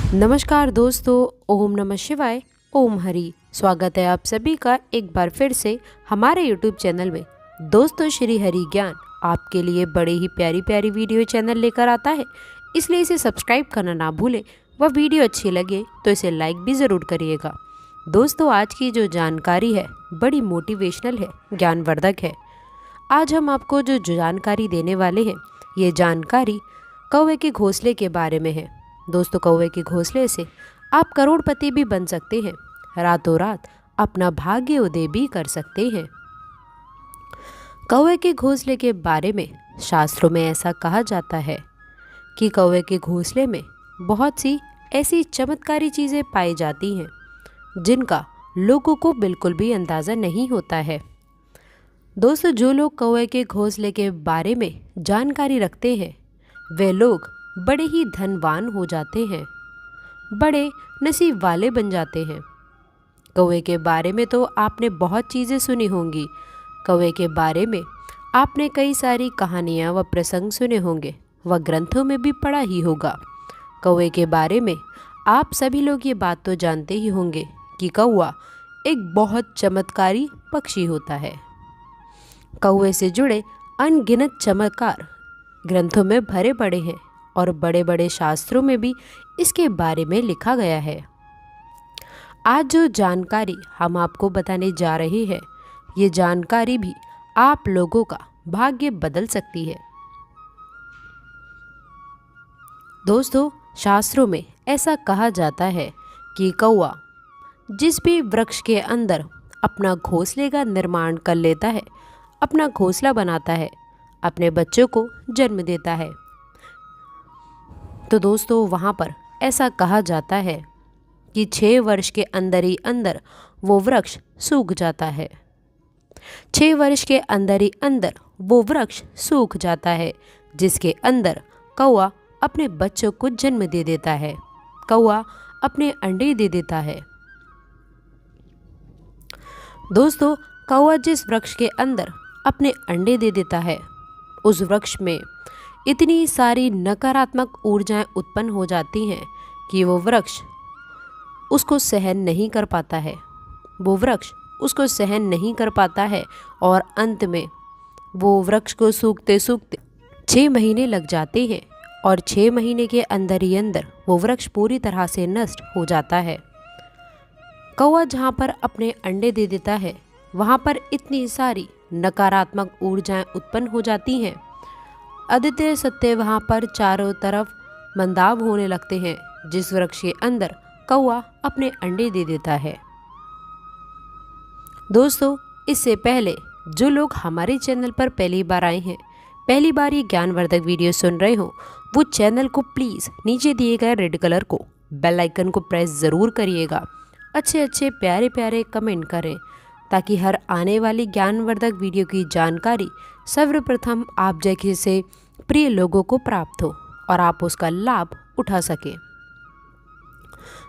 नमस्कार दोस्तों, ओम नमः शिवाय, ओम हरि। स्वागत है आप सभी का एक बार फिर से हमारे यूट्यूब चैनल में। दोस्तों, श्री हरि ज्ञान आपके लिए बड़े ही प्यारी प्यारी वीडियो चैनल लेकर आता है, इसलिए इसे सब्सक्राइब करना ना भूलें। वह वीडियो अच्छी लगे तो इसे लाइक भी ज़रूर करिएगा। दोस्तों, आज की जो जानकारी है बड़ी मोटिवेशनल है, ज्ञानवर्धक है। आज हम आपको जो जानकारी देने वाले हैं, ये जानकारी कौवे के घोंसले के बारे में है। दोस्तों, कौवे के घोंसले से आप करोड़पति भी बन सकते हैं, रातों रात अपना भाग्य उदय भी कर सकते हैं। कौवे के घोंसले के बारे में शास्त्रों में ऐसा कहा जाता है कि कौवे के घोंसले में बहुत सी ऐसी चमत्कारी चीज़ें पाई जाती हैं जिनका लोगों को बिल्कुल भी अंदाज़ा नहीं होता है। दोस्तों, जो लोग कौवे के घोंसले के बारे में जानकारी रखते हैं वे लोग बड़े ही धनवान हो जाते हैं, बड़े नसीब वाले बन जाते हैं। कौवे के बारे में तो आपने बहुत चीज़ें सुनी होंगी। कौवे के बारे में आपने कई सारी कहानियाँ व प्रसंग सुने होंगे, व ग्रंथों में भी पढ़ा ही होगा। कौवे के बारे में आप सभी लोग ये बात तो जानते ही होंगे कि कौवा एक बहुत चमत्कारी पक्षी होता है। कौवे से जुड़े अनगिनत चमत्कार ग्रंथों में भरे पड़े हैं और बड़े बड़े शास्त्रों में भी इसके बारे में लिखा गया है। आज जो जानकारी हम आपको बताने जा रहे हैं, ये जानकारी भी आप लोगों का भाग्य बदल सकती है। दोस्तों, शास्त्रों में ऐसा कहा जाता है कि कौवा जिस भी वृक्ष के अंदर अपना घोंसले का निर्माण कर लेता है, अपना घोंसला बनाता है, अपने बच्चों को जन्म देता है, तो दोस्तों वहाँ पर ऐसा कहा जाता है कि 6 वर्ष के अंदर ही अंदर वो वृक्ष सूख जाता है। 6 वर्ष के अंदर ही अंदर वो वृक्ष सूख जाता है, जिसके अंदर कौवा अपने बच्चों को जन्म दे देता है, कौवा अपने अंडे दे देता है। दोस्तों, कौवा जिस वृक्ष के अंदर अपने अंडे दे देता है, उस वृक्ष में इतनी सारी नकारात्मक ऊर्जाएं उत्पन्न हो जाती हैं कि वो वृक्ष उसको सहन नहीं कर पाता है। वो वृक्ष उसको सहन नहीं कर पाता है और अंत में वो वृक्ष को सूखते सूखते 6 महीने लग जाते हैं और 6 महीने के अंदर ही अंदर वो वृक्ष पूरी तरह से नष्ट हो जाता है। कौवा जहाँ पर अपने अंडे दे देता है, वहाँ पर इतनी सारी नकारात्मक ऊर्जाएं उत्पन्न हो जाती हैं। आदित्य सत्य वहाँ पर चारों तरफ मंदाव होने लगते हैं, जिस वृक्ष के अंदर कौवा अपने अंडे दे देता है। दोस्तों, इससे पहले जो लोग हमारे चैनल पर पहली बार आए हैं, पहली बार ये ज्ञानवर्धक वीडियो सुन रहे हो, वो चैनल को प्लीज़ नीचे दिए गए रेड कलर को बेल आइकन को प्रेस ज़रूर करिएगा। अच्छे अच्छे प्यारे प्यारे कमेंट करें ताकि हर आने वाली ज्ञानवर्धक वीडियो की जानकारी सर्वप्रथम आप जैसे प्रिय लोगों को प्राप्त हो और आप उसका लाभ उठा सकें।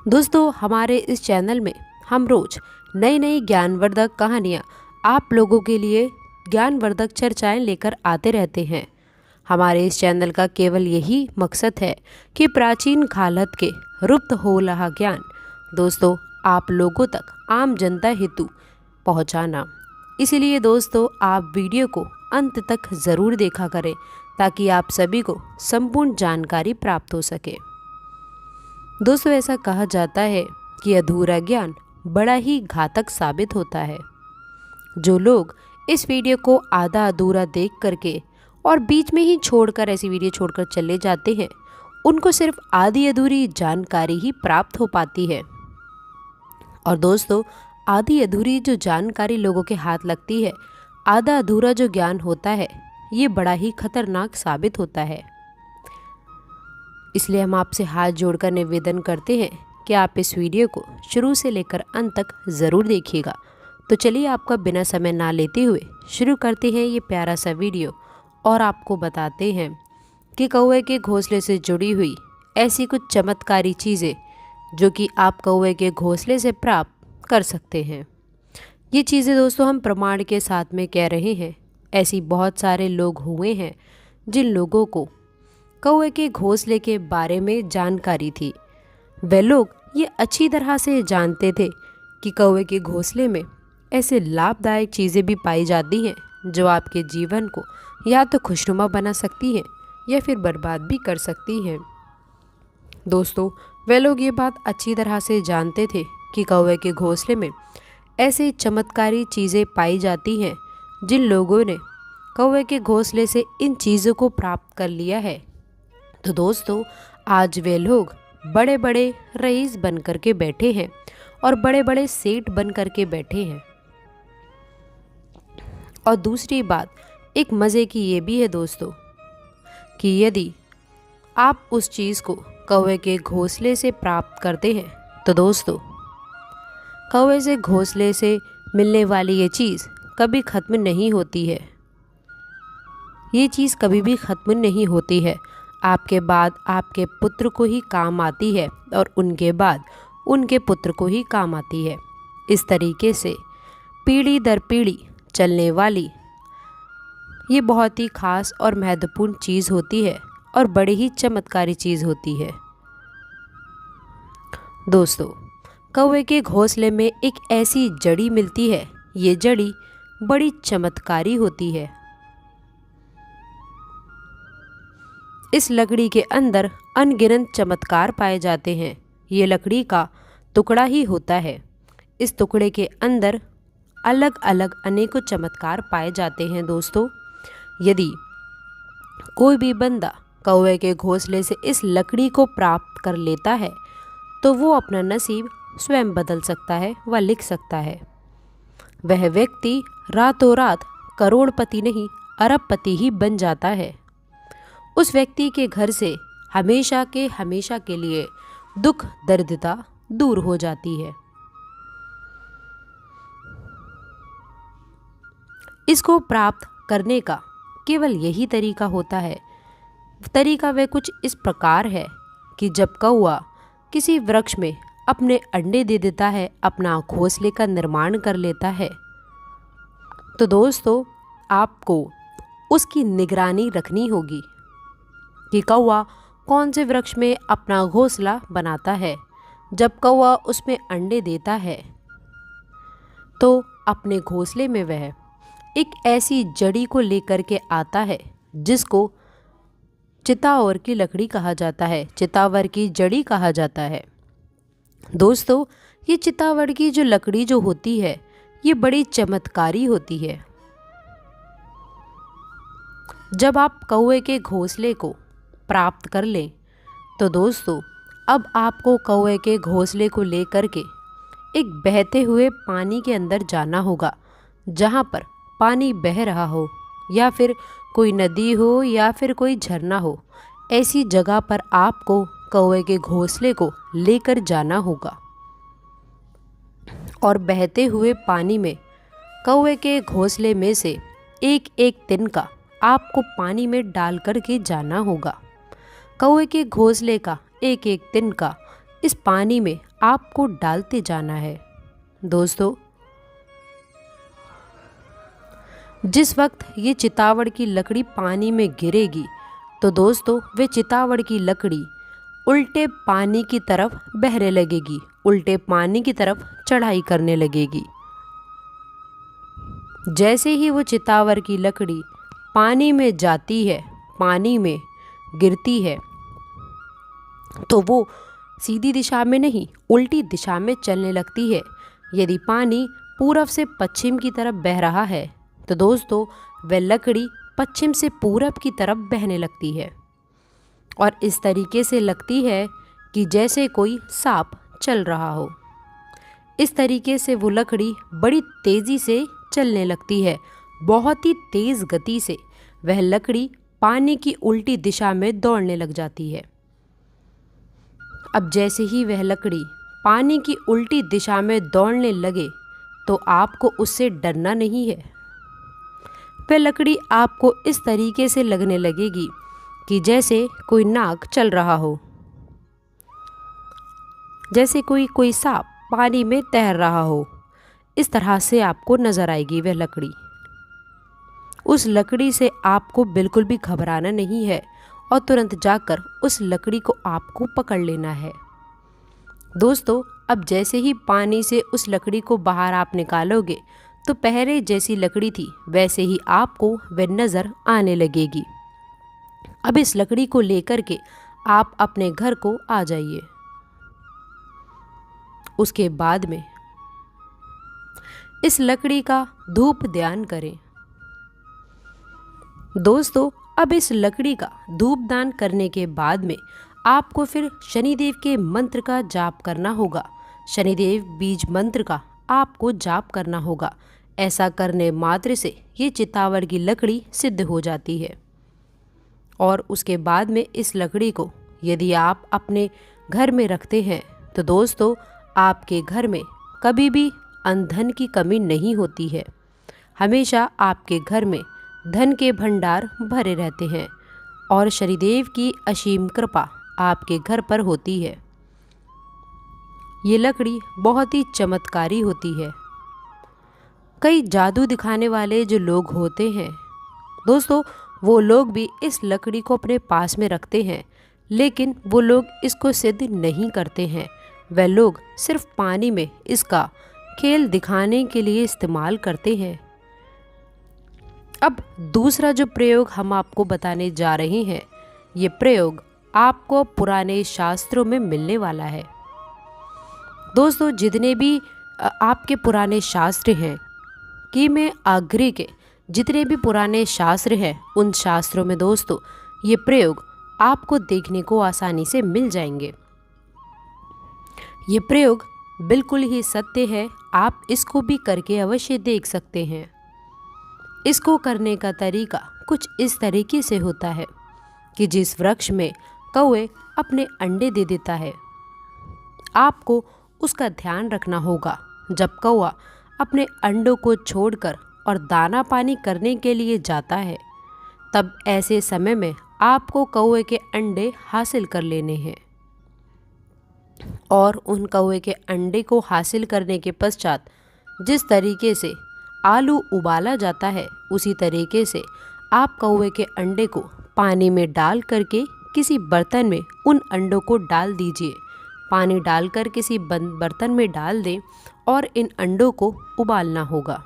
दोस्तों, हमारे इस चैनल में हम रोज नई नई ज्ञानवर्धक कहानियाँ आप लोगों के लिए ज्ञानवर्धक चर्चाएं लेकर आते रहते हैं। हमारे इस चैनल का केवल यही मकसद है कि प्राचीन कालत के लुप्त हो रहा ज्ञान दोस्तों आप लोगों तक आम जनता हेतु पहुंचाना। इसलिए दोस्तों, आप वीडियो को अंत तक ज़रूर देखा करें ताकि आप सभी को संपूर्ण जानकारी प्राप्त हो सके। दोस्तों, ऐसा कहा जाता है कि अधूरा ज्ञान बड़ा ही घातक साबित होता है। जो लोग इस वीडियो को आधा अधूरा देख करके और बीच में ही छोड़कर ऐसी वीडियो छोड़कर चले जाते हैं, उनको सिर्फ आधी अधूरी जानकारी ही प्राप्त हो पाती है। और दोस्तों, आधी अधूरी जो जानकारी लोगों के हाथ लगती है, आधा अधूरा जो ज्ञान होता है, ये बड़ा ही खतरनाक साबित होता है। इसलिए हम आपसे हाथ जोड़कर निवेदन करते हैं कि आप इस वीडियो को शुरू से लेकर अंत तक ज़रूर देखिएगा। तो चलिए, आपका बिना समय ना लेते हुए शुरू करते हैं ये प्यारा सा वीडियो और आपको बताते हैं कि कौवे के घोंसले से जुड़ी हुई ऐसी कुछ चमत्कारी चीज़ें जो कि आप कौवे के घोंसले से प्राप्त कर सकते हैं। ये चीज़ें दोस्तों हम प्रमाण के साथ में कह रहे हैं। ऐसी बहुत सारे लोग हुए हैं जिन लोगों को कौवे के घोंसले के बारे में जानकारी थी, वे लोग ये अच्छी तरह से जानते थे कि कौवे के घोंसले में ऐसे लाभदायक चीज़ें भी पाई जाती हैं जो आपके जीवन को या तो खुशनुमा बना सकती हैं या फिर बर्बाद भी कर सकती हैं। दोस्तों, वे लोग ये बात अच्छी तरह से जानते थे कि कौवे के घोंसले में ऐसे चमत्कारी चीज़ें पाई जाती हैं जिन लोगों ने कौवे के घोंसले से इन चीज़ों को प्राप्त कर लिया है। तो दोस्तों, आज वे लोग बड़े बड़े रईस बन कर के बैठे हैं और बड़े बड़े सेठ बन कर के बैठे हैं। और दूसरी बात, एक मज़े की ये भी है दोस्तों कि यदि आप उस चीज़ को कौवे के घोंसले से प्राप्त करते हैं तो दोस्तों, कौवे से घोंसले से मिलने वाली ये चीज़ कभी ख़त्म नहीं होती है। ये चीज़ कभी भी ख़त्म नहीं होती है। आपके बाद आपके पुत्र को ही काम आती है और उनके बाद उनके पुत्र को ही काम आती है। इस तरीके से पीढ़ी दर पीढ़ी चलने वाली ये बहुत ही खास और महत्वपूर्ण चीज़ होती है और बड़ी ही चमत्कारी चीज़ होती है। दोस्तों, कौवे के घोंसले में एक ऐसी जड़ी मिलती है, ये जड़ी बड़ी चमत्कारी होती है। इस लकड़ी के अंदर अनगिनत चमत्कार पाए जाते हैं। ये लकड़ी का टुकड़ा ही होता है। इस टुकड़े के अंदर अलग अलग अनेकों चमत्कार पाए जाते हैं। दोस्तों, यदि कोई भी बंदा कौवे के घोंसले से इस लकड़ी को प्राप्त कर लेता है तो वो अपना नसीब स्वयं बदल सकता है व लिख सकता है। वह व्यक्ति रातों रात करोड़पति नहीं अरबपति ही बन जाता है। उस व्यक्ति के घर से हमेशा के लिए दुख दरिद्रता दूर हो जाती है। इसको प्राप्त करने का केवल यही तरीका होता है। तरीका वह कुछ इस प्रकार है कि जब कौवा किसी वृक्ष में अपने अंडे दे देता है, अपना घोंसले का निर्माण कर लेता है, तो दोस्तों आपको उसकी निगरानी रखनी होगी कि कौवा कौन से वृक्ष में अपना घोंसला बनाता है। जब कौवा उसमें अंडे देता है तो अपने घोंसले में वह एक ऐसी जड़ी को लेकर के आता है जिसको चितावर की लकड़ी कहा जाता है, चितावर की जड़ी कहा जाता है। दोस्तों, ये चितावर की जो लकड़ी जो होती है ये बड़ी चमत्कारी होती है। जब आप कौवे के घोंसले को प्राप्त कर लें तो दोस्तों अब आपको कौवे के घोंसले को लेकर के एक बहते हुए पानी के अंदर जाना होगा, जहाँ पर पानी बह रहा हो या फिर कोई नदी हो या फिर कोई झरना हो। ऐसी जगह पर आपको कौवे के घोंसले को लेकर जाना होगा और बहते हुए पानी में कौवे के घोंसले में से एक एक तिनका आपको पानी में डाल कर के जाना होगा। कौवे के घोंसले का एक एक तिनका इस पानी में आपको डालते जाना है। दोस्तों, जिस वक्त ये चितावड़ की लकड़ी पानी में गिरेगी तो दोस्तों वे चितावड़ की लकड़ी उल्टे पानी की तरफ बहने लगेगी, उल्टे पानी की तरफ चढ़ाई करने लगेगी। जैसे ही वो चितावर की लकड़ी पानी में जाती है, पानी में गिरती है, तो वो सीधी दिशा में नहीं उल्टी दिशा में चलने लगती है। यदि पानी पूरब से पश्चिम की तरफ बह रहा है तो दोस्तों वह लकड़ी पश्चिम से पूरब की तरफ बहने लगती है और इस तरीके से लगती है कि जैसे कोई सांप चल रहा हो। इस तरीके से वो लकड़ी बड़ी तेज़ी से चलने लगती है, बहुत ही तेज़ गति से वह लकड़ी पानी की उल्टी दिशा में दौड़ने लग जाती है। अब जैसे ही वह लकड़ी पानी की उल्टी दिशा में दौड़ने लगे तो आपको उससे डरना नहीं है। वह लकड़ी आपको इस तरीके से लगने लगेगी कि जैसे कोई नाग चल रहा हो, जैसे कोई सांप पानी में तैर रहा हो। इस तरह से आपको नज़र आएगी वह लकड़ी। उस लकड़ी से आपको बिल्कुल भी घबराना नहीं है और तुरंत जाकर उस लकड़ी को आपको पकड़ लेना है। दोस्तों, अब जैसे ही पानी से उस लकड़ी को बाहर आप निकालोगे तो पहले जैसी लकड़ी थी वैसे ही आपको वह नज़र आने लगेगी। अब इस लकड़ी को लेकर के आप अपने घर को आ जाइए। उसके बाद में इस लकड़ी का धूप दान करें। दोस्तों, अब इस लकड़ी का धूप दान करने के बाद में आपको फिर शनिदेव के मंत्र का जाप करना होगा। शनिदेव बीज मंत्र का आपको जाप करना होगा। ऐसा करने मात्र से ये चितावर की लकड़ी सिद्ध हो जाती है। और उसके बाद में इस लकड़ी को यदि आप अपने घर में रखते हैं तो दोस्तों, आपके घर में कभी भी धन की कमी नहीं होती है। हमेशा आपके घर में धन के भंडार भरे रहते हैं और शनिदेव की असीम कृपा आपके घर पर होती है। ये लकड़ी बहुत ही चमत्कारी होती है। कई जादू दिखाने वाले जो लोग होते हैं दोस्तों, वो लोग भी इस लकड़ी को अपने पास में रखते हैं, लेकिन वो लोग इसको सिद्ध नहीं करते हैं। वह लोग सिर्फ पानी में इसका खेल दिखाने के लिए इस्तेमाल करते हैं। अब दूसरा जो प्रयोग हम आपको बताने जा रहे हैं, ये प्रयोग आपको पुराने शास्त्रों में मिलने वाला है। दोस्तों, जितने भी आपके पुराने शास्त्र हैं कि मैं आग्रह के जितने भी पुराने शास्त्र हैं उन शास्त्रों में दोस्तों ये प्रयोग आपको देखने को आसानी से मिल जाएंगे। ये प्रयोग बिल्कुल ही सत्य है। आप इसको भी करके अवश्य देख सकते हैं। इसको करने का तरीका कुछ इस तरीके से होता है कि जिस वृक्ष में कौवे अपने अंडे दे देता है, आपको उसका ध्यान रखना होगा। जब कौवा अपने अंडों को छोड़कर और दाना पानी करने के लिए जाता है, तब ऐसे समय में आपको कौवे के अंडे हासिल कर लेने हैं। और उन कौवे के अंडे को हासिल करने के पश्चात जिस तरीके से आलू उबाला जाता है, उसी तरीके से आप कौवे के अंडे को पानी में डाल करके किसी बर्तन में उन अंडों को डाल दीजिए। पानी डालकर किसी बर्तन में डाल दें और इन अंडों को उबालना होगा।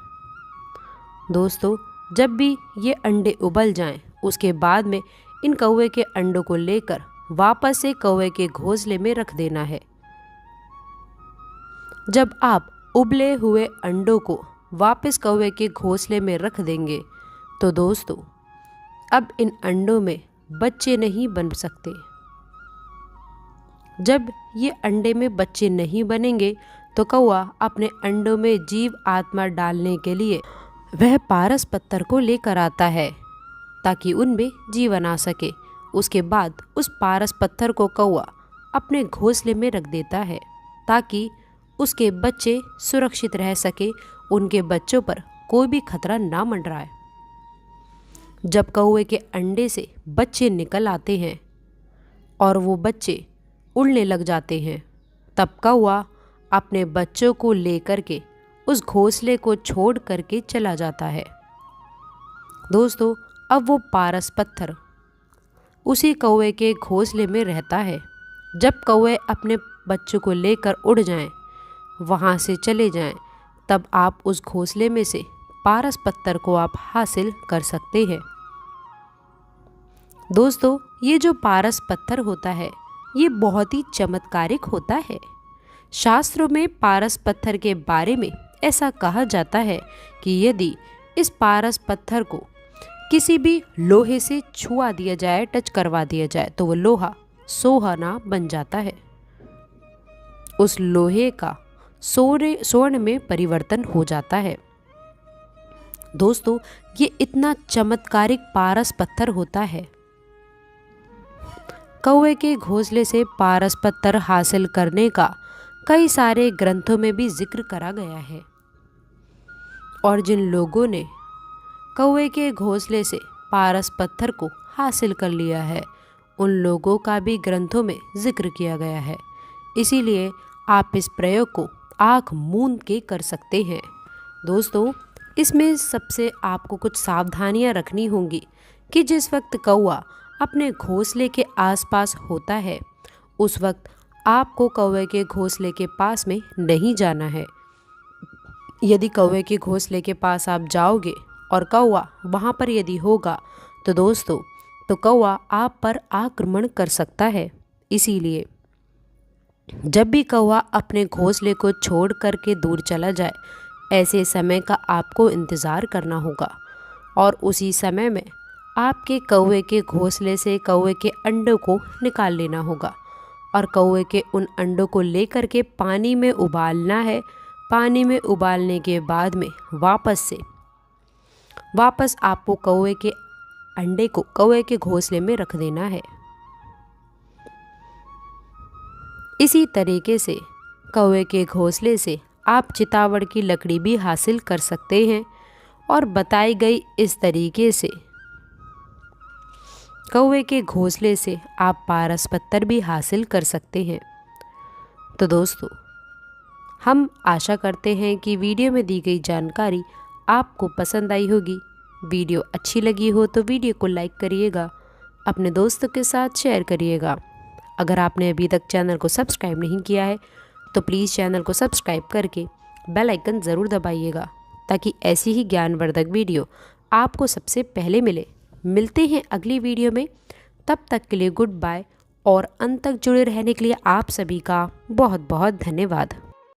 दोस्तों, जब भी ये अंडे उबल जाएं, उसके बाद में इन कौवे के अंडों को लेकर वापस से कौवे के घोंसले में रख देना है। जब आप उबले हुए अंडों को वापस कौवे के घोंसले में रख देंगे तो दोस्तों, अब इन अंडों में बच्चे नहीं बन सकते। जब ये अंडे में बच्चे नहीं बनेंगे तो कौवा अपने अंडों में जीव आत्मा डालने के लिए वह पारस पत्थर को लेकर आता है ताकि उनमें जीवन आ सके। उसके बाद उस पारस पत्थर को कौवा अपने घोंसले में रख देता है ताकि उसके बच्चे सुरक्षित रह सके, उनके बच्चों पर कोई भी खतरा ना मंडराए। जब कौवे के अंडे से बच्चे निकल आते हैं और वो बच्चे उड़ने लग जाते हैं, तब कौवा अपने बच्चों को लेकर के उस घोंसले को छोड़ करके चला जाता है। दोस्तों, अब वो पारस पत्थर उसी कौवे के घोंसले में रहता है। जब कौवे अपने बच्चों को लेकर उड़ जाएं, वहाँ से चले जाएं, तब आप उस घोंसले में से पारस पत्थर को आप हासिल कर सकते हैं। दोस्तों, ये जो पारस पत्थर होता है ये बहुत ही चमत्कारिक होता है। शास्त्रों में पारस पत्थर के बारे में ऐसा कहा जाता है कि यदि इस पारस पत्थर को किसी भी लोहे से छुआ दिया जाए, टच करवा दिया जाए, तो वो लोहा सोहाना बन जाता है। उस लोहे का स्वर्ण में परिवर्तन हो जाता है। दोस्तों, ये इतना चमत्कारिक पारस पत्थर होता है। कौवे के घोंसले से पारस पत्थर हासिल करने का कई सारे ग्रंथों में भी जिक्र करा गया है। और जिन लोगों ने कौवे के घोंसले से पारस पत्थर को हासिल कर लिया है, उन लोगों का भी ग्रंथों में जिक्र किया गया है। इसीलिए आप इस प्रयोग को आँख मूंद के कर सकते हैं। दोस्तों, इसमें सबसे आपको कुछ सावधानियां रखनी होंगी कि जिस वक्त कौवा अपने घोंसले के आसपास होता है, उस वक्त आपको कौवे के घोंसले के पास में नहीं जाना है। यदि कौवे के घोंसले के पास आप जाओगे और कौवा वहाँ पर यदि होगा तो दोस्तों तो कौवा आप पर आक्रमण कर सकता है। इसीलिए जब भी कौवा अपने घोंसले को छोड़ करके दूर चला जाए, ऐसे समय का आपको इंतज़ार करना होगा और उसी समय में आपके कौवे के घोंसले से कौवे के अंडों को निकाल लेना होगा और कौवे के उन अंडों को लेकर के पानी में उबालना है। पानी में उबालने के बाद में वापस आपको कौवे के अंडे को कौवे के घोंसले में रख देना है। इसी तरीके से कौवे के घोंसले से आप चितावड़ की लकड़ी भी हासिल कर सकते हैं और बताई गई इस तरीके से कौवे के घोंसले से आप पारस पत्थर भी हासिल कर सकते हैं। तो दोस्तों हम आशा करते हैं कि वीडियो में दी गई जानकारी आपको पसंद आई होगी। वीडियो अच्छी लगी हो तो वीडियो को लाइक करिएगा, अपने दोस्तों के साथ शेयर करिएगा। अगर आपने अभी तक चैनल को सब्सक्राइब नहीं किया है तो प्लीज़ चैनल को सब्सक्राइब करके बेल आइकन ज़रूर दबाइएगा ताकि ऐसी ही ज्ञानवर्धक वीडियो आपको सबसे पहले मिले। मिलते हैं अगली वीडियो में, तब तक के लिए गुड बाय और अंत तक जुड़े रहने के लिए आप सभी का बहुत बहुत धन्यवाद।